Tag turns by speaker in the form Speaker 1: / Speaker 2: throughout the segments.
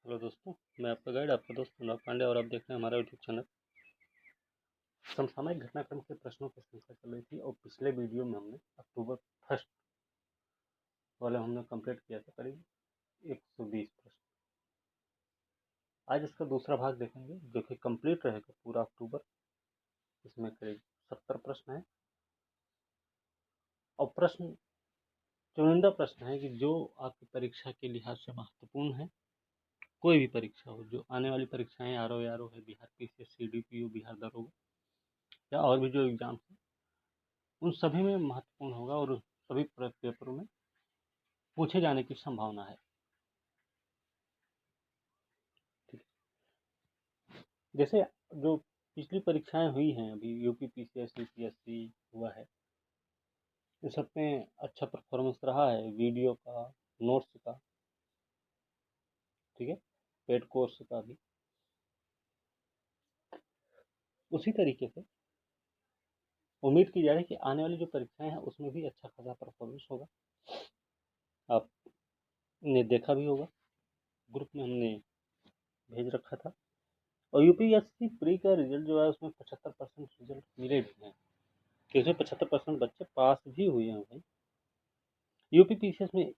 Speaker 1: Hello दोस्तों, मैं आपका गाइड, आपका दोस्त अनुराग पांडे और आप देख रहे हैं हमारा यूट्यूब चैनल। समसामयिक घटनाक्रम के प्रश्नों की श्रृंखला चल रही थी और पिछले वीडियो में हमने अक्टूबर फर्स्ट वाले हमने कंप्लीट किया था करीब 120 प्रश्न। आज इसका दूसरा भाग देखेंगे जो कि कंप्लीट रहेगा पूरा अक्टूबर। इसमें करीब 70 प्रश्न हैं और प्रश्न चुनिंदा प्रश्न है कि जो आपकी परीक्षा के लिहाज से महत्वपूर्ण है। कोई भी परीक्षा हो, जो आने वाली परीक्षाएं आर ओ है, बिहार पीसीएस, CDPO, बिहार दरोगा या और भी जो एग्जाम है, उन सभी में महत्वपूर्ण होगा और सभी पेपरों में पूछे जाने की संभावना है। ठीक है, जैसे जो पिछली परीक्षाएं हुई हैं, अभी यूपी पीसीएस, यूपीएससी हुआ है, इन सब में अच्छा परफॉर्मेंस रहा है वीडियो का, नोट्स का, ठीक है, पेड कोर्स का भी। उसी तरीके से उम्मीद की जा रही है कि आने वाली जो परीक्षाएं हैं उसमें भी अच्छा खासा परफॉर्मेंस होगा। आपने देखा भी होगा, ग्रुप में हमने भेज रखा था। और यूपीएससी प्री का रिजल्ट जो है उसमें 75% रिजल्ट मिले भी हैं कि उसमें 75% बच्चे पास भी हुए हैं भाई। यूपी पीसीएस में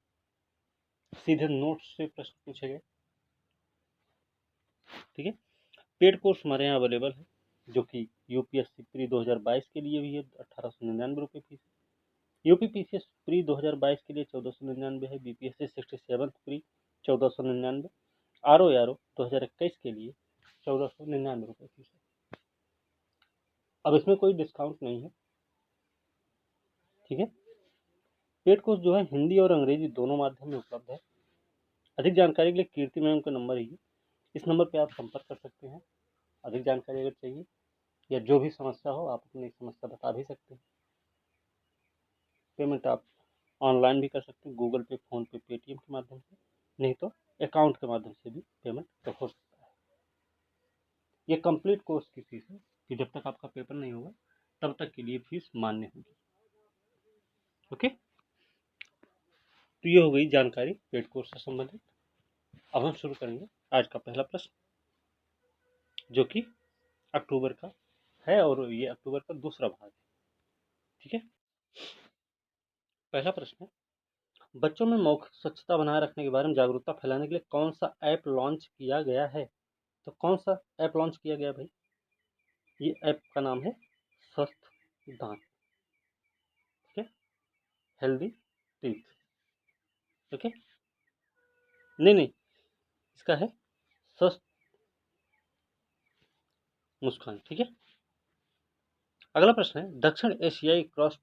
Speaker 1: सीधे नोट्स से प्रश्न पूछे गए, ठीक है। पेड कोर्स हमारे यहाँ अवेलेबल है जो कि यूपीएससी प्री 2022 के लिए भी है, 1899 रुपये फीस है। यूपी पीसीएस प्री 2022 के लिए 1499 है। BPSC 67 pre 1499। आर ओ 2021 के लिए 1499 रुपये फीस है। अब इसमें कोई डिस्काउंट नहीं है, ठीक है। पेड कोर्स जो है हिंदी और अंग्रेजी दोनों माध्यम में उपलब्ध है। अधिक जानकारी के लिए कीर्ति मैम का नंबर है, इस नंबर पर आप संपर्क कर सकते हैं। अधिक जानकारी अगर चाहिए या जो भी समस्या हो आप अपनी समस्या बता भी सकते हैं। पेमेंट आप ऑनलाइन भी कर सकते हैं, गूगल पे, फोन पे, पेटीएम के माध्यम से, नहीं तो अकाउंट के माध्यम से भी पेमेंट हो सकता है। ये कंप्लीट कोर्स की फीस है कि जब तक आपका पेपर नहीं होगा तब तक के लिए फीस मान्य होगी। ओके, तो ये हो गई जानकारी पेड कोर्स से संबंधित। अब हम शुरू करेंगे आज का पहला प्रश्न जो कि अक्टूबर का है और ये अक्टूबर का दूसरा भाग है, ठीक है। पहला प्रश्न है, बच्चों में मौखिक स्वच्छता बनाए रखने के बारे में जागरूकता फैलाने के लिए कौन सा ऐप लॉन्च किया गया है? तो कौन सा ऐप लॉन्च किया गया भाई? ये ऐप का नाम है स्वस्थ दांत, ठीक है, हेल्दी टीथ। ओके, नहीं, इसका है स्वस्थ मुस्कान, ठीक है। अगला प्रश्न है, दक्षिण एशियाई क्रॉस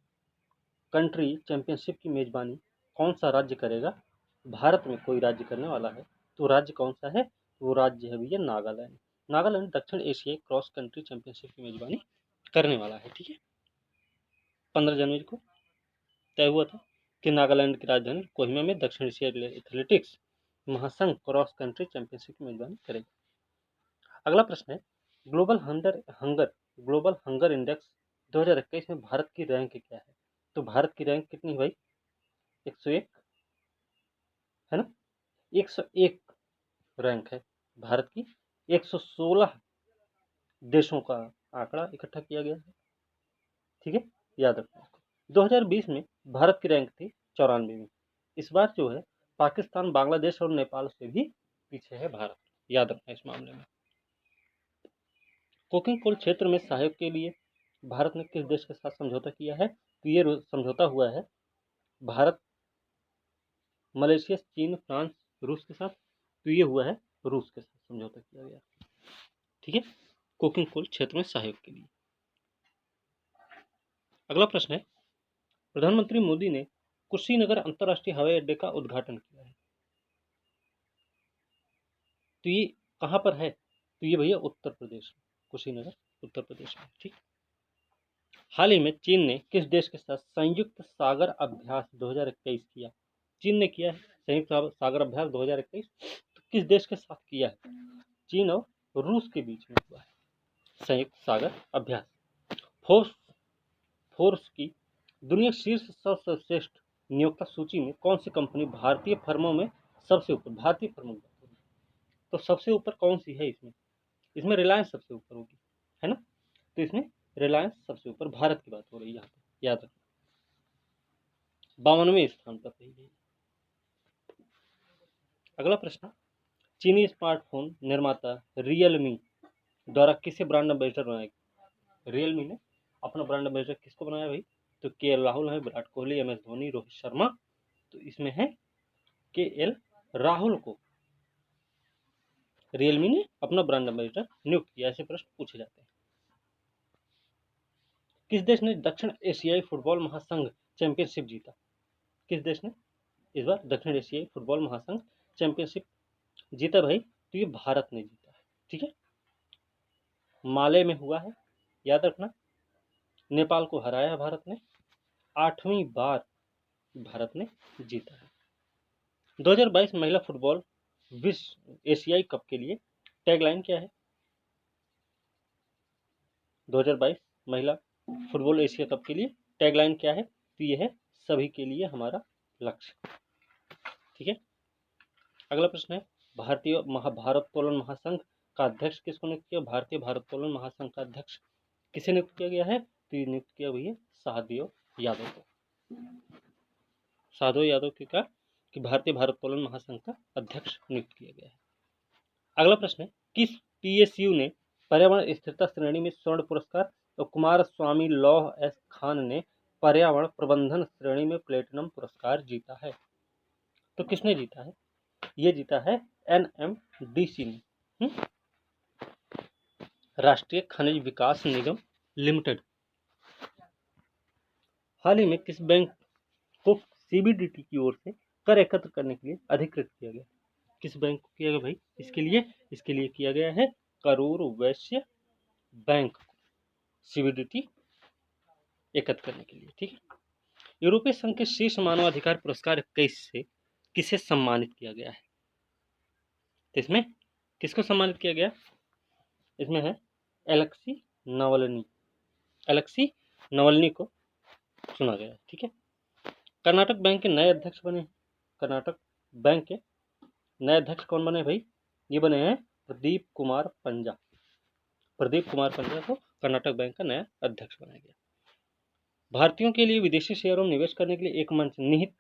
Speaker 1: कंट्री चैंपियनशिप की मेजबानी कौन सा राज्य करेगा? भारत में कोई राज्य करने वाला है, तो राज्य कौन सा है? वो राज्य है भैया नागालैंड। नागालैंड दक्षिण एशियाई क्रॉस कंट्री चैंपियनशिप की मेजबानी करने वाला है, ठीक है। 15 जनवरी को तय हुआ था कि नागालैंड की राजधानी कोहिमा में दक्षिण एशियाई एथलेटिक्स महासंघ क्रॉस कंट्री चैंपियनशिप की मेजबानी करेगा। अगला प्रश्न है, ग्लोबल हंगर इंडेक्स 2021 में भारत की रैंक क्या है? तो भारत की रैंक कितनी भाई? 101 है ना, 101 रैंक है भारत की। 116 देशों का आंकड़ा इकट्ठा किया गया है, ठीक है, याद रखना। 2020 में भारत की रैंक थी 94 में। इस बार जो है पाकिस्तान, बांग्लादेश और नेपाल से भी पीछे है भारत, याद रखना इस मामले में। कोकिंग कोल क्षेत्र में सहयोग के लिए भारत ने किस देश के साथ समझौता किया है? तो ये समझौता हुआ है भारत, मलेशिया, चीन, फ्रांस, रूस के साथ। तो ये हुआ है रूस के साथ समझौता किया गया, ठीक है, कोकिंग कोल क्षेत्र में सहयोग के लिए। अगला प्रश्न है, प्रधानमंत्री मोदी ने कुशीनगर अंतर्राष्ट्रीय हवाई अड्डे का उद्घाटन किया है, तो ये कहाँ पर है? तो ये भैया उत्तर प्रदेश में, कुशीनगर उत्तर प्रदेश में, ठीक। हाल ही में चीन ने किस देश के साथ संयुक्त सागर अभ्यास 2021 किया? चीन ने किया है संयुक्त सागर अभ्यास 2021। तो किस देश के साथ किया है? चीन और रूस के बीच में हुआ है संयुक्त सागर अभ्यास। फोर्स फोर्स की दुनिया शीर्ष सर्वश्रेष्ठ नियोक्ता सूची में कौन सी कंपनी भारतीय फर्मों में सबसे ऊपर? भारतीय फर्मों में तो सबसे ऊपर कौन सी है इसमें? इसमें रिलायंस सबसे ऊपर होगी, है ना। तो इसमें रिलायंस सबसे ऊपर, भारत की बात हो रही है यहाँ पे, याद रखना। 52वें स्थान पर रही है। अगला प्रश्न, चीनी स्मार्टफोन निर्माता रियलमी द्वारा किसे ब्रांड एम्बेसडर बनाया गया? रियलमी ने अपना ब्रांड एम्बेसडर किसको बनाया भाई? तो के राहुल है, विराट कोहली, एम एस धोनी, रोहित शर्मा। तो इसमें है के राहुल को रियलमी ने अपना ब्रांड एम्बेसडर नियुक्त किया। ऐसे प्रश्न पूछे जाते हैं। किस देश ने दक्षिण एशियाई फुटबॉल महासंघ चैंपियनशिप जीता? किस देश ने इस बार दक्षिण एशियाई फुटबॉल महासंघ चैंपियनशिप जीता भाई? तो ये भारत ने जीता है, ठीक है। माले में हुआ है, याद रखना। नेपाल को हराया भारत ने, 8वीं बार भारत ने जीता है। 2022 महिला फुटबॉल विश्व एशियाई कप के लिए टैगलाइन क्या है? 2022 महिला फुटबॉल एशिया कप के लिए टैगलाइन क्या है? तो ये है सभी के लिए हमारा लक्ष्य, ठीक है। अगला प्रश्न है, भारतीय भारोत्तोलन महासंघ का अध्यक्ष किसको नियुक्त किया? भारतीय भारोत्तोलन महासंघ का अध्यक्ष किसे नियुक्त किया गया है? तो ये नियुक्त किया भैया सहदेव यादव को। सहदेव यादव के का कि भारतीय भारोत्तोलन महासंघ का अध्यक्ष नियुक्त किया गया है। अगला प्रश्न है, किस पीएसयू ने पर्यावरण स्थिरता श्रेणी में स्वर्ण पुरस्कार और कुमार स्वामी लौह एस खान ने पर्यावरण प्रबंधन श्रेणी में प्लेटिनम पुरस्कार जीता है? तो किसने जीता है? ये जीता है एनएमडीसी ने, राष्ट्रीय खनिज विकास निगम लिमिटेड। हाल ही में किस बैंक को सीबीडीटी की ओर से कर एकत्र करने के लिए अधिकृत किया गया? किस बैंक को किया गया भाई? इसके लिए किया गया है करूर वैश्य बैंक को सीबीडीटी एकत्र करने के लिए, ठीक है। यूरोपीय संघ के शीर्ष मानवाधिकार पुरस्कार 21 से किसे सम्मानित किया गया है? इसमें किसको सम्मानित किया गया? इसमें है एलेक्सी नवलनी को चुना गया, ठीक है। कर्नाटक बैंक के नए अध्यक्ष बने। कर्नाटक बैंक के नए अध्यक्ष कौन बने भाई? ये बने हैं प्रदीप कुमार पंजा को कर्नाटक बैंक का नया अध्यक्ष बनाया गया। भारतीयों के लिए विदेशी शेयरों में निवेश करने के लिए एक मंच निहित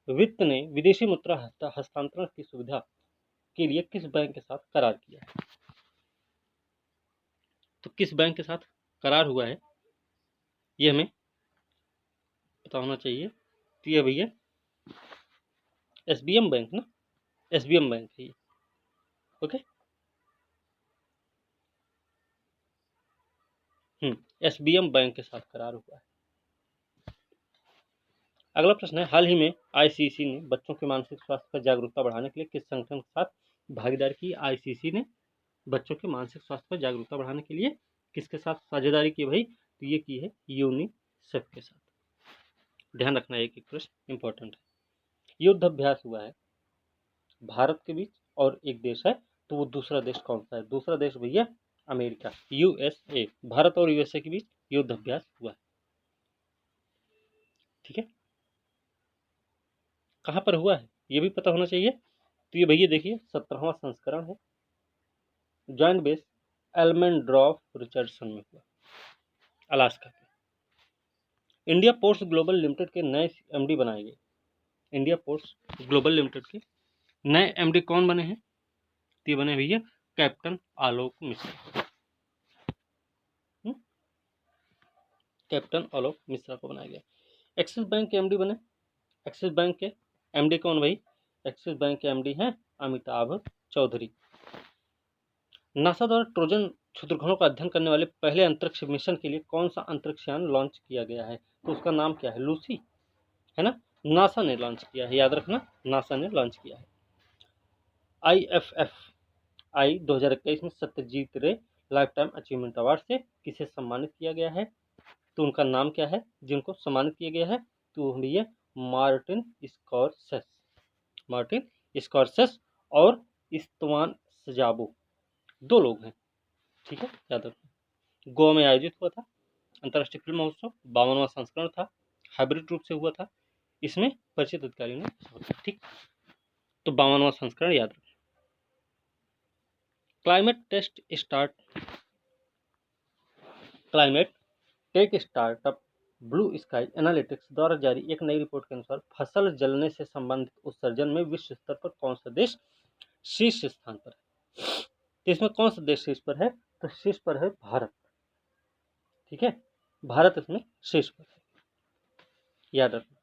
Speaker 1: वित्त ने विदेशी मुद्रा हस्तांतरण की सुविधा के लिए किस बैंक के साथ करार किया है? तो किस बैंक के साथ करार हुआ है ये हमें पता होना चाहिए। तो ये भैया एसबीएम बैंक ना, एसबीएम बैंक है ये, ओके। एसबीएम बैंक के साथ करार हुआ है। अगला प्रश्न है, हाल ही में आईसीसी ने बच्चों के मानसिक स्वास्थ्य पर जागरूकता बढ़ाने के लिए किस संगठन के साथ भागीदारी की? आईसीसी ने बच्चों के मानसिक स्वास्थ्य पर जागरूकता बढ़ाने के लिए किसके साथ साझेदारी की भाई? तो ये की है यूनिसेफ के साथ। ध्यान रखना, एक प्रश्न इंपॉर्टेंट है। युद्ध अभ्यास हुआ है भारत के बीच और एक देश है, तो वो दूसरा देश कौन सा है? दूसरा देश भैया अमेरिका, यूएसए। भारत और यूएसए के बीच युद्ध अभ्यास हुआ है, ठीक है। कहाँ पर हुआ है ये भी पता होना चाहिए। तो ये भैया देखिए 17वां संस्करण है, जॉइंट बेस एल्मेंड्रॉफ रिचर्डसन में हुआ, अलास्का के। इंडिया पोस्ट ग्लोबल लिमिटेड के नए एमडी बनाए गए। इंडिया पोस्ट ग्लोबल लिमिटेड के नए एमडी कौन बने हैं? तो ये बने भैया कैप्टन आलोक मिश्रा। कैप्टन आलोक मिश्रा को बनाया गया। एक्सिस बैंक के एमडी बने। एक्सिस बैंक के एमडी कौन भाई? एक्सिस बैंक के एमडी हैं अमिताभ चौधरी। नासा द्वारा ट्रोजन क्षुद्रग्रहों का अध्ययन करने वाले पहले अंतरिक्ष मिशन के लिए कौन सा अंतरिक्ष यान लॉन्च किया गया है? तो उसका नाम क्या है? लूसी, है ना। नासा ने लॉन्च किया है, याद रखना, नासा ने लॉन्च किया है। IFFI 2021 में सत्यजीत रे लाइफ टाइम अचीवमेंट अवार्ड से किसे सम्मानित किया गया है? तो उनका नाम क्या है जिनको सम्मानित किया गया है? तो भैया मार्टिन स्कॉर्सेस और इस्तवान सजाबो, दो लोग हैं, ठीक है, याद रखना। गोवा में आयोजित हुआ था अंतर्राष्ट्रीय फिल्म महोत्सव, 52वां संस्करण था, हाइब्रिड रूप से हुआ था। इसमें परिचित अधिकारियों ने, ठीक। तो 52वां संस्करण याद रखना। Climate tech startup blue sky analytics द्वारा जारी एक नई रिपोर्ट के अनुसार फसल जलने से संबंधित उत्सर्जन में विश्व स्तर पर कौन सा देश शीर्ष स्थान पर है? तो इसमें कौन सा देश शीर्ष पर है? तो शीर्ष पर है भारत। ठीक है, भारत इसमें शीर्ष पर है, याद रखना।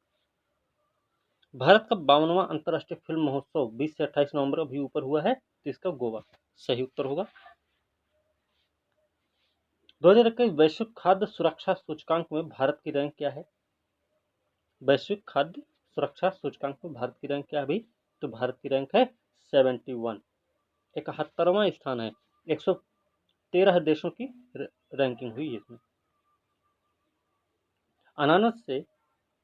Speaker 1: भारत का 52वां अंतर्राष्ट्रीय फिल्म महोत्सव 20 से 28 नवंबर अभी ऊपर हुआ है, तो इसका गोवा सही उत्तर होगा। 2021 वैश्विक खाद्य सुरक्षा सूचकांक में भारत की रैंक क्या है? वैश्विक खाद्य सुरक्षा सूचकांक में भारत की रैंक क्या है भाई? तो भारत की रैंक है 71, 71वां स्थान है। 113 देशों की रैंकिंग हुई है इसमें। अनानास से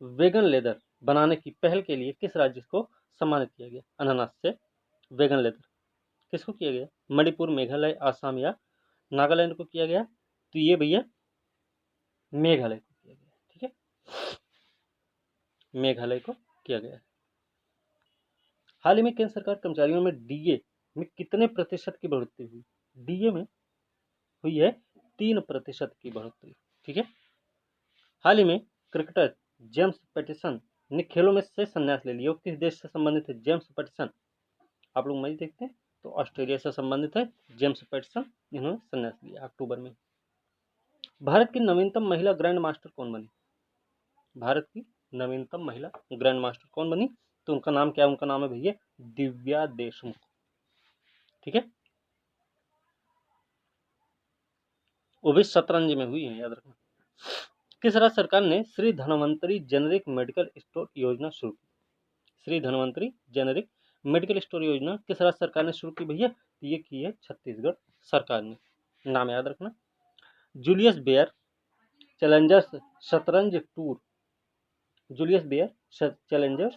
Speaker 1: वेगन लेदर बनाने की पहल के लिए किस राज्य को सम्मानित किया गया? अनानास से वेगन लेदर किसको किया गया? मणिपुर, मेघालय, आसाम या नागालैंड को किया गया? तो ये भैया मेघालय को किया गया। ठीक है, मेघालय को किया गया। हाल ही में केंद्र सरकार कर्मचारियों में डीए में कितने प्रतिशत की बढ़ोतरी हुई? डीए में हुई है 3% की बढ़ोतरी। ठीक है, हाल ही में क्रिकेटर जेम्स पैटिसन ने खेलों में से संन्यास ले लिया। वो किस देश से संबंधित है? जेम्स पैटिसन, आप लोग मैच देखते हैं तो ऑस्ट्रेलिया से संबंधित है जेम्स पैटिसन, इन्होंने संन्यास लिया अक्टूबर में। भारत की नवीनतम महिला ग्रैंड मास्टर कौन बनी? भारत की नवीनतम महिला ग्रैंड मास्टर कौन बनी? तो उनका नाम क्या है? उनका नाम है भैया दिव्या देशमुख। ठीक है, वो भी शतरंज में हुई है, याद रखना। किस राज्य सरकार ने Shri Dhanvantari generic medical store योजना शुरू की? Shri Dhanvantari generic medical store योजना किस राज्य सरकार ने शुरू की भैया? ये की है छत्तीसगढ़ सरकार ने। नाम याद रखना। जूलियस बेयर चैलेंजर्स शतरंज टूर, जूलियस बेयर चैलेंजर्स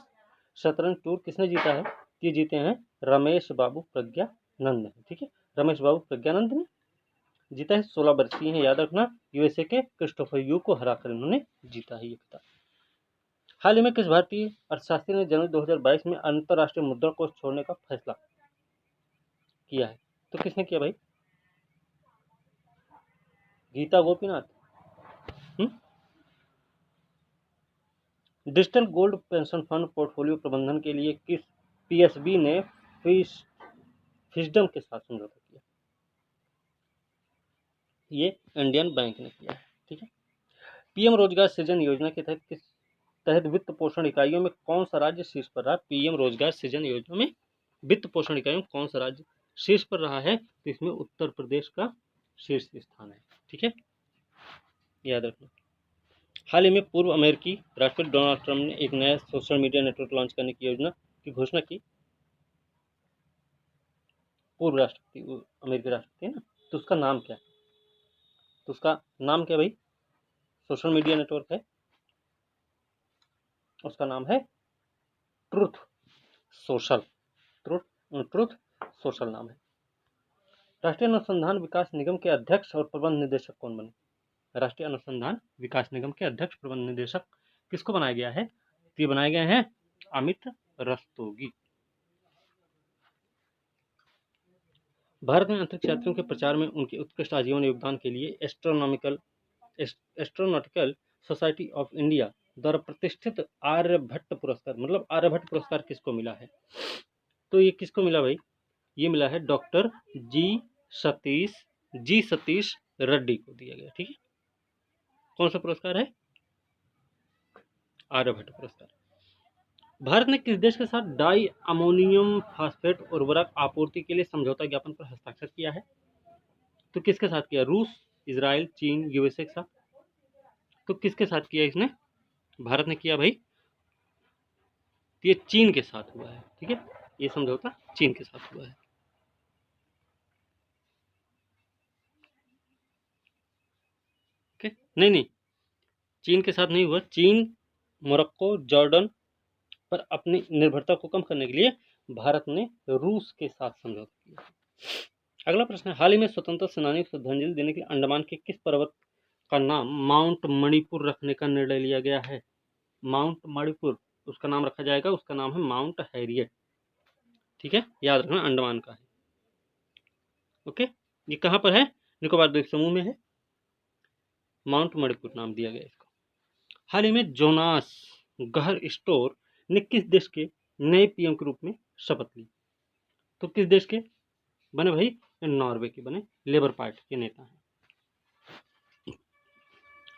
Speaker 1: शतरंज टूर किसने जीता है? ये जीते हैं रमेश बाबू प्रज्ञानंद ने। ठीक है, रमेश बाबू प्रज्ञानंद ने जीता है। 16 वर्षीय है, याद रखना। यूएसए के क्रिस्टोफर यू को हराकर इन्होंने जीता है ये खिताब। हाल ही में किस भारतीय अर्थशास्त्री ने जनवरी 2022 में अंतरराष्ट्रीय मुद्रा कोष छोड़ने का फैसला किया है? तो किसने किया भाई? Gita Gopinath. Digital gold pension fund portfolio प्रबंधन के लिए किस पीएसबी ने फिस्डम के साथ समझौता किया? ये इंडियन बैंक ने किया है। ठीक है, पीएम रोजगार सृजन योजना के तहत वित्त पोषण इकाइयों में कौन सा राज्य शीर्ष पर रहा? पीएम रोजगार सृजन योजना में वित्त पोषण इकाइयों में कौन सा राज्य शीर्ष पर रहा है? तो इसमें उत्तर प्रदेश का शीर्ष स्थान है। ठीक है, याद रखना। हाल ही में पूर्व अमेरिकी राष्ट्रपति डोनाल्ड ट्रंप ने एक नया सोशल मीडिया नेटवर्क लॉन्च करने की योजना की घोषणा की। पूर्व राष्ट्रपति, अमेरिकी राष्ट्रपति है ना, तो उसका नाम क्या है? तो उसका नाम क्या भाई? सोशल मीडिया नेटवर्क है, उसका नाम है ट्रुथ सोशल। ट्रुथ सोशल नाम है। राष्ट्रीय अनुसंधान विकास निगम के अध्यक्ष और प्रबंध निदेशक कौन बने? राष्ट्रीय अनुसंधान विकास निगम के अध्यक्ष प्रबंध निदेशक किसको बनाया गया है? ये बनाए गए हैं अमित रस्तोगी। भारत में अंतरिक्ष यात्रियों के प्रचार में उनके उत्कृष्ट आजीवन योगदान के लिए एस्ट्रोनॉटिकल सोसाइटी ऑफ इंडिया द्वारा प्रतिष्ठित आर्यभट्ट पुरस्कार, मतलब आर्यभट्ट पुरस्कार किसको मिला है? तो ये किसको मिला भाई? ये मिला है डॉक्टर जी सतीश रेड्डी को दिया गया। ठीक है, कौन सा पुरस्कार है? आर्यभट्ट पुरस्कार। भारत ने किस देश के साथ डाई अमोनियम फास्फेट उर्वरक आपूर्ति के लिए समझौता ज्ञापन पर हस्ताक्षर किया है? तो किसके साथ किया? रूस, इजराइल, चीन, यूएसए के साथ। तो किसके साथ किया इसने? भारत ने किया भाई, ये चीन के साथ हुआ है। ठीक है, ये समझौता चीन के साथ हुआ है। नहीं, चीन के साथ नहीं हुआ। चीन, मोरक्को, जॉर्डन पर अपनी निर्भरता को कम करने के लिए भारत ने रूस के साथ समझौता किया। अगला प्रश्न है, हाल ही में स्वतंत्रता सेनानियों को श्रद्धांजलि देने के लिए अंडमान के किस पर्वत का नाम माउंट मणिपुर रखने का निर्णय लिया गया है? माउंट मणिपुर उसका नाम रखा जाएगा, उसका नाम है माउंट हैरियट। ठीक है, याद रखना, अंडमान का है। ओके, ये कहाँ पर है? निकोबार द्वीप समूह में है, माउंट मणिपुर नाम दिया गया इसको। हाल ही में जोनास गहर स्टोर ने किस देश के नए पीएम के रूप में शपथ ली? तो किस देश के बने भाई? नॉर्वे के बने, लेबर पार्टी के नेता हैं।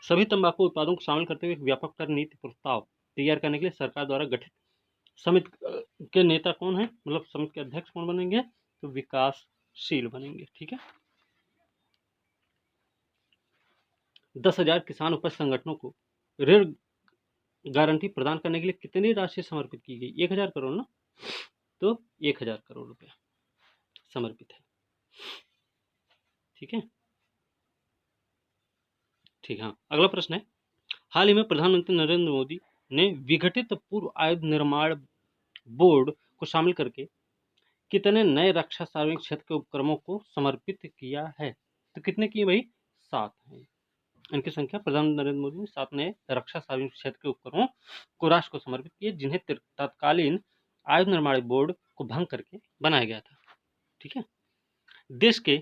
Speaker 1: सभी तंबाकू उत्पादों को शामिल करते हुए एक व्यापक कर नीति प्रस्ताव तैयार करने के लिए सरकार द्वारा गठित समिति के नेता कौन है, मतलब समिति के अध्यक्ष कौन बनेंगे? तो विकासशील बनेंगे। ठीक है। 10,000 किसान उपज संगठनों को ऋण गारंटी प्रदान करने के लिए कितनी राशि समर्पित की गई? 1,000 करोड़ ना, तो 1,000 करोड़ रुपए समर्पित है। ठीक है, ठीक। हाँ, अगला प्रश्न है, हाल ही में प्रधानमंत्री नरेंद्र मोदी ने विघटित पूर्व आयुध निर्माण बोर्ड को शामिल करके कितने नए रक्षा सार्वजनिक क्षेत्र के उपक्रमों को समर्पित किया है? तो कितने किए भाई? 7 है। इनकी संख्या, प्रधानमंत्री नरेंद्र मोदी ने 7 नए रक्षा सार्वजनिक क्षेत्र के उपक्रमों को राष्ट्र को समर्पित किए, जिन्हें तत्कालीन आयुध निर्माण बोर्ड को भंग करके बनाया गया था। ठीक है। देश के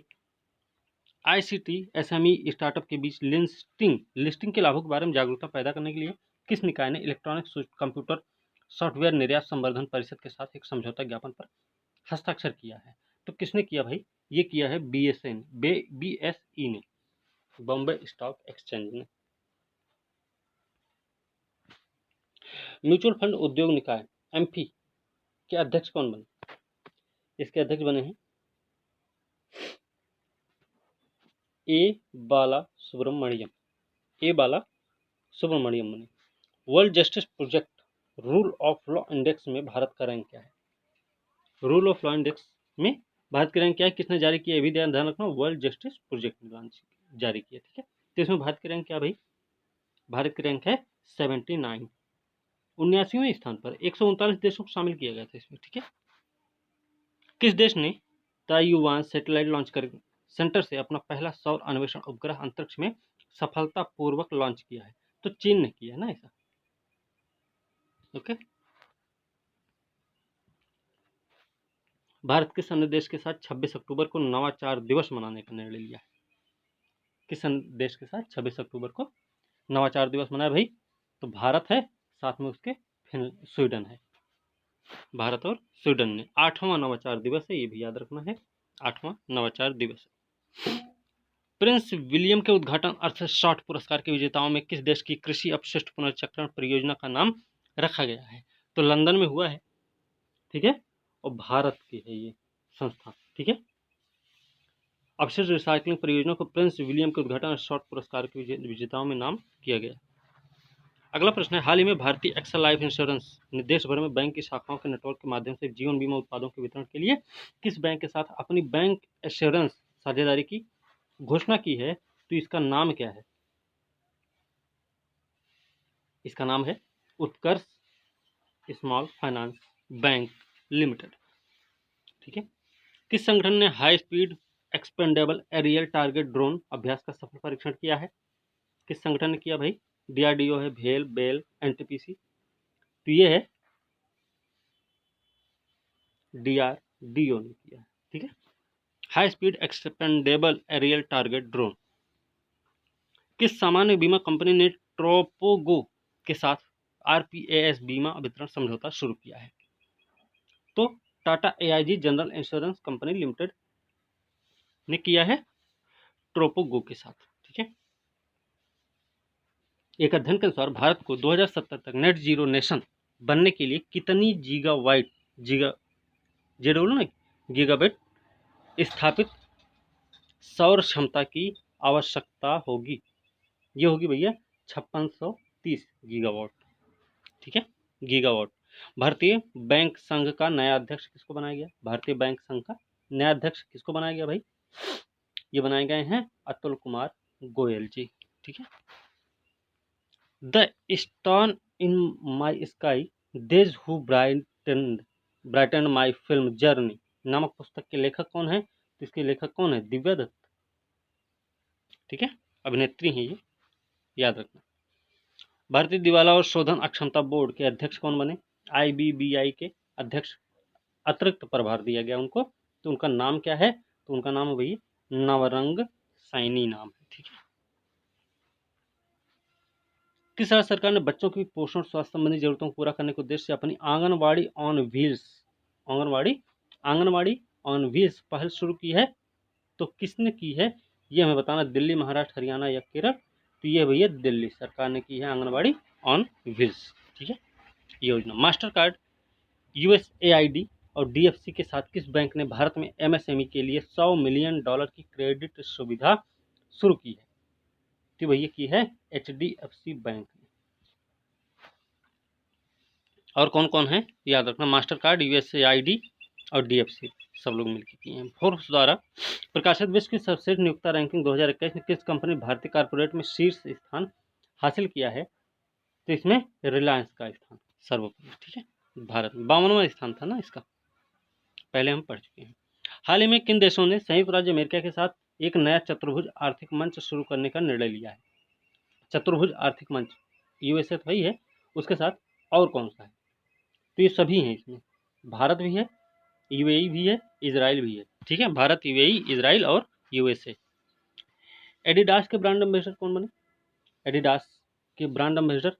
Speaker 1: आईसीटी एसएमई स्टार्टअप के बीच लिस्टिंग के लाभों के बारे में जागरूकता पैदा करने के लिए किस निकाय ने इलेक्ट्रॉनिक कंप्यूटर सॉफ्टवेयर निर्यात संवर्धन परिषद के साथ एक समझौता ज्ञापन पर हस्ताक्षर किया है? तो किसने किया भाई? ये किया है बीएसई ने, बॉम्बे स्टॉक एक्सचेंज ने। म्यूचुअल फंड उद्योग निकाय एमपी के अध्यक्ष कौन बने? इसके अध्यक्ष बने हैं ए बाला सुब्रमण्यम बने। World justice project rule of law index में भारत का रैंक क्या है? रूल ऑफ लॉ इंडेक्स में भारत की रैंक क्या है? किसने जारी किया? ये भी ध्यान रखना, वर्ल्ड जस्टिस प्रोजेक्ट ने जारी किया। ठीक है, तो इसमें भारत की रैंक क्या भाई? भारत की रैंक है 79, 79वें स्थान पर। 139 देशों को शामिल किया गया था इसमें। ठीक है। किस देश ने ताइवान सैटेलाइट लॉन्च कर सेंटर से अपना पहला सौर अन्वेषण उपग्रह अंतरिक्ष में सफलतापूर्वक लॉन्च किया है? तो चीन ने किया ना ऐसा। ओके। भारत किस अन्य देश के साथ 26 अक्टूबर को नवाचार दिवस मनाने का निर्णय लिया है? किस अन्य देश के साथ 26 अक्टूबर को नवाचार दिवस मनाया भाई? तो भारत है, साथ में उसके स्वीडन है। भारत और स्वीडन ने 8वां नवाचार दिवस है, ये भी याद रखना है, 8वां नवाचार दिवस है। प्रिंस विलियम के उद्घाटन अर्थशास्त्र पुरस्कार के विजेताओं में किस देश की कृषि अपशिष्ट पुनर्चक्रण परियोजना का नाम रखा गया है? तो लंदन में हुआ है। ठीक है, और भारत की है ये संस्था। ठीक है। अपशिष्ट रिसाइकलिंग परियोजना को प्रिंस विलियम के उद्घाटन अर्थशास्त्र पुरस्कार के विजेताओं में नाम किया गया। अगला प्रश्न है, हाल ही में भारतीय एक्सल लाइफ इंश्योरेंस ने देश भर में बैंक की शाखाओं के नेटवर्क के माध्यम से जीवन बीमा उत्पादों के वितरण के लिए किस बैंक के साथ अपनी बैंक एश्योरेंस साझेदारी की घोषणा की है? तो इसका नाम क्या है? इसका नाम है Utkarsh small finance bank limited. ठीक है। किस संगठन ने high speed expendable aerial target drone अभ्यास का सफल परीक्षण किया है? किस संगठन ने किया भाई? डीआरडीओ है, भेल, बेल, एनटीपीसी। तो ये है डीआरडीओ ने किया है। ठीक है। High speed expendable aerial target drone. किस सामान्य बीमा कंपनी ने ट्रोपोगो के साथ आरपीएएस बीमा वितरण समझौता शुरू किया है? तो Tata AIG general insurance company limited ने किया है ट्रोपोगो के साथ। ठीक है। एक अध्ययन के अनुसार भारत को 2070 तक नेट जीरो नेशन बनने के लिए कितनी गीगाबिट स्थापित सौर क्षमता की आवश्यकता होगी? ये होगी भैया 5630 गीगावाट। ठीक है, गीगावाट। भारतीय बैंक संघ का नया अध्यक्ष किसको बनाया गया? भारतीय बैंक संघ का नया अध्यक्ष किसको बनाया गया भाई? ये बनाए गए हैं अतुल कुमार गोयल जी। ठीक है। The stone in my sky those who brightened my film journey नामक पुस्तक के लेखक कौन है? तो इसके लेखक कौन है? दिव्या दत्त। ठीक है, अभिनेत्री है ये, याद रखना। भारतीय दिवाला और शोधन अक्षमता बोर्ड के अध्यक्ष कौन बने? आईबीबीआई के अध्यक्ष अतिरिक्त प्रभार दिया गया उनको, तो उनका नाम क्या है? तो उनका नाम है भैया नवरंग सैनी नाम है, ठीक है। किस राज्य सरकार ने बच्चों की पोषण स्वास्थ्य संबंधी जरूरतों को पूरा करने के उद्देश्य से अपनी anganwadi on wheels anganwadi on wheels पहल शुरू की है? तो किसने की है ये हमें बताना, दिल्ली, महाराष्ट्र, हरियाणा या केरल? तो ये भैया दिल्ली सरकार ने की है आंगनवाड़ी ऑन व्हील्स, ठीक है, योजना। मास्टर कार्ड, यूएसएआईडी और डीएफसी के साथ किस बैंक ने भारत में एमएसएमई के लिए $100 मिलियन की क्रेडिट सुविधा शुरू की है? तो भैया की है एचडीएफसी बैंक ने। और कौन कौन है याद रखना, मास्टर कार्ड, यूएसएआईडी और डीएफसी सब लोग मिलकर किए हैं। फोर्ब्स द्वारा प्रकाशित विश्व की सर्वश्रेष्ठ नियोक्ता रैंकिंग 2021 में किस कंपनी ने भारतीय कॉर्पोरेट में शीर्ष स्थान हासिल किया है? तो इसमें रिलायंस का स्थान सर्वोपरि, ठीक है। भारत में 52वां स्थान था ना इसका, पहले हम पढ़ चुके हैं। हाल ही में किन देशों ने संयुक्त राज्य अमेरिका के साथ एक नया चतुर्भुज आर्थिक मंच शुरू करने का निर्णय लिया है? चतुर्भुज आर्थिक मंच, यूएसए तो वही है, उसके साथ और कौन सा है? तो ये सभी हैं, इसमें भारत भी है, यूएई भी है, इजराइल भी है, ठीक है। भारत, यूएई, इजराइल और यूएसए। एडिडास के ब्रांड एम्बेसडर कौन बने? एडिडास के ब्रांड एम्बेसडर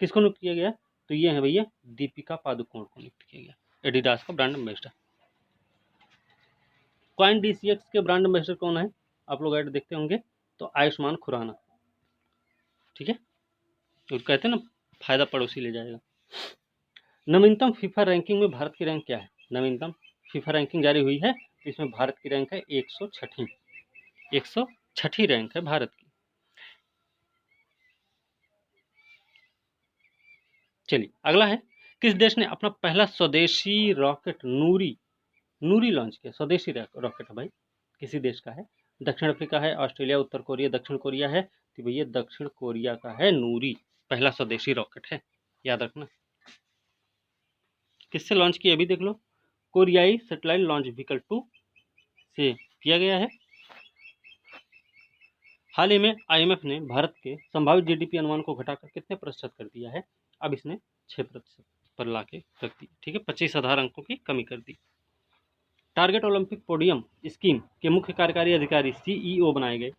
Speaker 1: किसको नियुक्त किया गया? तो ये है भैया दीपिका पादुकोण को नियुक्त किया गया एडिडास का ब्रांड एम्बेसडर। कॉइन डीसीएक्स के ब्रांड एम्बेसडर कौन है? आप लोग ऐड देखते होंगे, तो आयुष्मान खुराना, ठीक है। तो कहते हैं ना, फायदा पड़ोसी ले जाएगा। नवीनतम फीफा रैंकिंग में भारत की रैंक क्या है? नवीनतम फीफा रैंकिंग जारी हुई है, तो इसमें भारत की रैंक है 106 रैंक है भारत की। चलिए अगला है, किस देश ने अपना पहला स्वदेशी रॉकेट नूरी लॉन्च किया? स्वदेशी रॉकेट है भाई, किसी देश का है? दक्षिण अफ्रीका है, ऑस्ट्रेलिया, उत्तर कोरिया, दक्षिण कोरिया है? तो भैया दक्षिण कोरिया का है नूरी, पहला स्वदेशी रॉकेट है, याद रखना। किससे लॉन्च किया अभी देख लो, कोरियाई सैटेलाइट लॉन्च व्हीकल 2 से किया गया है। हाल ही में आईएमएफ ने भारत के संभावित जीडीपी अनुमान को घटाकर कितने प्रतिशत कर दिया है? अब इसने 6% पर ला के रख दी, ठीक है, 25,000 अंकों की कमी कर दी। टारगेट ओलंपिक पोडियम स्कीम के मुख्य कार्यकारी अधिकारी सीईओ बनाए गए।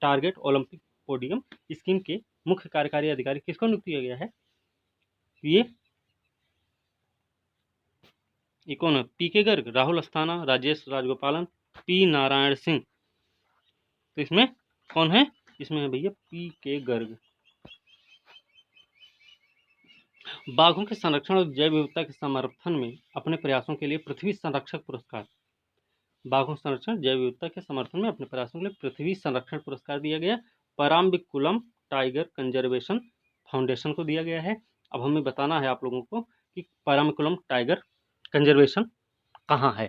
Speaker 1: टारगेट ओलंपिक पोडियम स्कीम के मुख्य कार्यकारी अधिकारी किसको नियुक्त किया गया है? ये कौन है? पीके गर्ग, राहुल अस्थाना, राजेश राजगोपालन, पी नारायण सिंह। तो इसमें कौन है? इसमें है भैया पीके गर्ग। बाघों के संरक्षण और जैव विविधता के समर्थन में अपने प्रयासों के लिए पृथ्वी संरक्षक पुरस्कार, बाघों संरक्षण जैव विविधता के समर्थन में अपने प्रयासों के लिए पृथ्वी संरक्षण पुरस्कार दिया गया पराम्बिकुलम टाइगर कंजर्वेशन फाउंडेशन को दिया गया है। अब हमें बताना है आप लोगों को कि पराम्बिकुलम टाइगर कंजर्वेशन कहाँ है,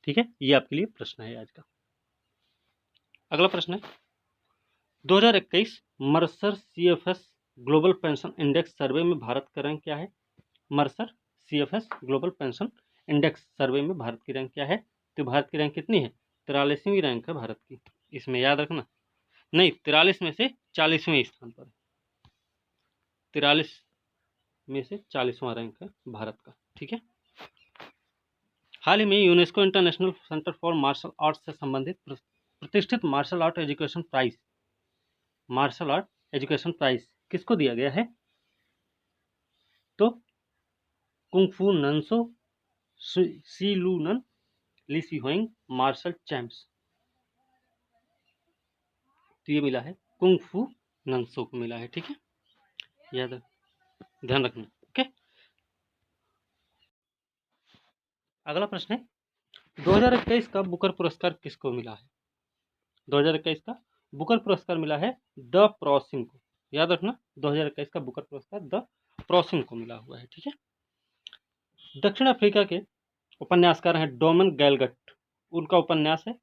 Speaker 1: ठीक है, ये आपके लिए प्रश्न है आज का। अगला प्रश्न है, 2021 Mercer CFS global pension index survey में भारत का रैंक क्या है? Mercer CFS global pension index survey में भारत की रैंक क्या है? तो भारत की रैंक कितनी है? 43वीं रैंक है भारत की, इसमें याद रखना। नहीं, 43 में से 40वें स्थान पर है, 43 में से 40वां रैंक है भारत का, ठीक है। हाल ही में UNESCO international centre for martial arts से संबंधित प्रतिष्ठित मार्शल आर्ट एजुकेशन प्राइज किसको दिया गया है? तो कुंग-फू नंसो सी लूनन ली सी होइंग मार्शल चैंप्स, तो ये मिला है कुंग-फू नंसो को मिला है, ठीक है, याद ध्यान रखना, ओके। अगला प्रश्न है, 2021 का बुकर पुरस्कार किसको मिला है? 2021 का बुकर पुरस्कार मिला है द प्रॉसिंग को, याद रखना, 2021 का बुकर पुरस्कार द प्रॉसिंग को मिला हुआ है, ठीक है। दक्षिण अफ्रीका के उपन्यासकार हैं डोमन गैलगट, उनका उपन्यास है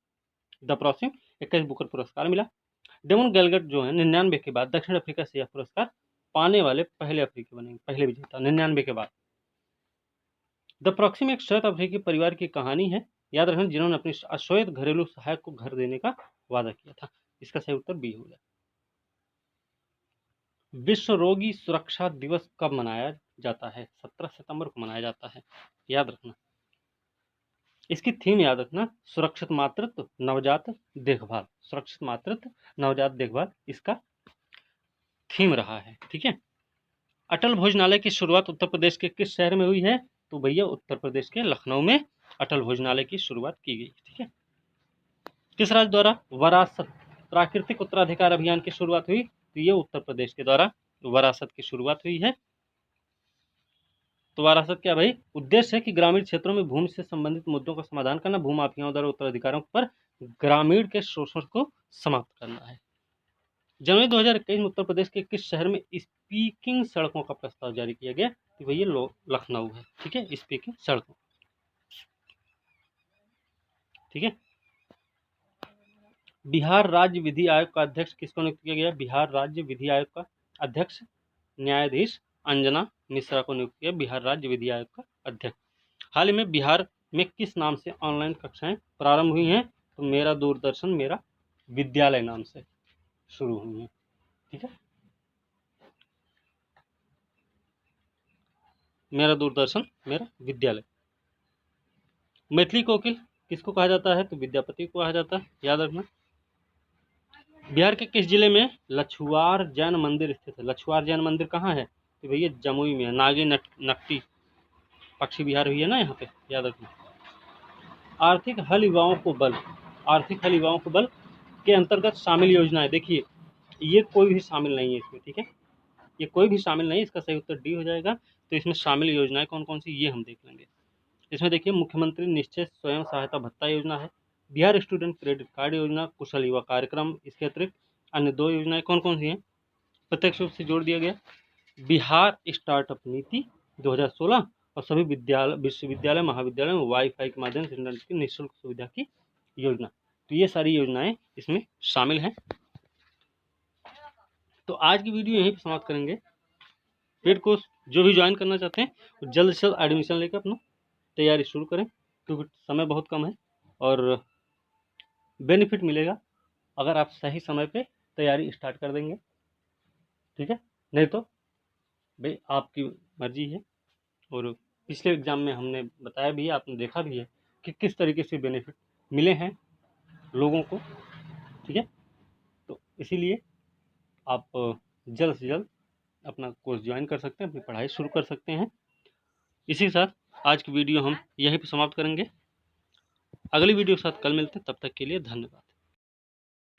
Speaker 1: द प्रॉसिंग, 21 बुकर पुरस्कार मिला। डेमन गैलगट जो है 99 के बाद दक्षिण अफ्रीका से यह पुरस्कार पाने वाले पहले अफ्रीकी बनेंगे, पहले विजेता 99 के बाद। द प्रॉक्सिम एक श्वेत अफ्रीकी परिवार की कहानी है, याद रखना, जिन्होंने अपनी अश्वेत घरेलू सहायक को घर देने का वादा किया था। इसका सही उत्तर बी होगा। विश्व रोगी सुरक्षा दिवस कब मनाया जाता है? 17 सितंबर को मनाया जाता है, याद रखना। इसकी थीम याद रखना, सुरक्षित मातृत्व नवजात देखभाल, सुरक्षित मातृत्व नवजात देखभाल इसका थीम रहा है। ठीक है। अटल भोजनालय की शुरुआत उत्तर प्रदेश के किस शहर में हुई है? तो भैया उत्तर प्रदेश के लखनऊ में अटल भोजनालय की शुरुआत की गई। ठीक है। किस राज्य द्वारा वरासत प्राकृतिक उत्तराधिकार अभियान की शुरुआत हुई? तो ये उत्तर प्रदेश के द्वारा वरासत की शुरुआत हुई है। तो वरासत क्या भाई? उद्देश्य है कि ग्रामीण क्षेत्रों में भूमि से संबंधित मुद्दों का समाधान करना, भूमाफियाओं द्वारा उत्तराधिकारों पर ग्रामीण के शोषण को समाप्त करना है। जनवरी 2021 में उत्तर प्रदेश के किस शहर में स्पीकिंग सड़कों का प्रस्ताव जारी किया गया? तो भैया लखनऊ है। ठीक है, स्पीकिंग सड़कों। ठीक है। बिहार राज्य विधि आयोग का अध्यक्ष किसको नियुक्त किया गया? बिहार राज्य विधि आयोग का अध्यक्ष न्यायाधीश अंजना मिश्रा को नियुक्त किया बिहार राज्य विधि आयोग का अध्यक्ष। हाल ही में बिहार में किस नाम से ऑनलाइन कक्षाएं प्रारंभ हुई हैं? तो मेरा दूरदर्शन मेरा विद्यालय नाम से शुरू हुई हैं। ठीक है, मेरा दूरदर्शन मेरा विद्यालय। मैथिली कोकिल किसको कहा जाता है? तो विद्यापति को कहा जाता है, याद रखना। बिहार के किस जिले में लछुआर जैन मंदिर स्थित है? लछुआर जैन मंदिर कहाँ है? तो भैया जमुई में है। नागी नकटी पक्षी विहार हुई है ना यहाँ पे, याद रखना। आर्थिक हल युवाओं को बल, आर्थिक हल युवाओं को बल के अंतर्गत शामिल योजनाएं, देखिए ये कोई भी शामिल नहीं है इसमें। ठीक है, ये कोई भी शामिल नहीं, इसका सही उत्तर डी हो जाएगा। तो इसमें शामिल योजनाएं कौन कौन सी ये हम देख लेंगे। इसमें देखिए मुख्यमंत्री निश्चय स्वयं सहायता भत्ता योजना है, बिहार स्टूडेंट क्रेडिट कार्ड योजना, कुशल युवा कार्यक्रम। इसके अतिरिक्त अन्य 2 योजनाएं कौन कौन सी हैं? प्रत्यक्ष रूप से जोड़ दिया गया बिहार स्टार्टअप नीति 2016 और सभी विश्वविद्यालय महाविद्यालय में वाईफाई के माध्यम से इंटरनेट की निःशुल्क सुविधा की योजना। तो ये सारी योजनाएं इसमें शामिल हैं। तो आज की वीडियो यहीं पर समाप्त करेंगे। पेड कोर्स जो भी ज्वाइन करना चाहते हैं वो जल्द से जल्द एडमिशन लेकर अपना तैयारी शुरू करें, क्योंकि समय बहुत कम है और बेनिफिट मिलेगा अगर आप सही समय पे तैयारी स्टार्ट कर देंगे। ठीक है, नहीं तो भाई आपकी मर्जी है। और पिछले एग्ज़ाम में हमने बताया भी है, आपने देखा भी है कि किस तरीके से बेनिफिट मिले हैं लोगों को। ठीक है, तो इसीलिए आप जल्द से जल्द अपना कोर्स ज्वाइन कर सकते हैं, अपनी पढ़ाई शुरू कर सकते हैं। इसी के साथ आज की वीडियो हम यहीं पर समाप्त करेंगे। अगली वीडियो के साथ कल मिलते हैं, तब तक के लिए धन्यवाद।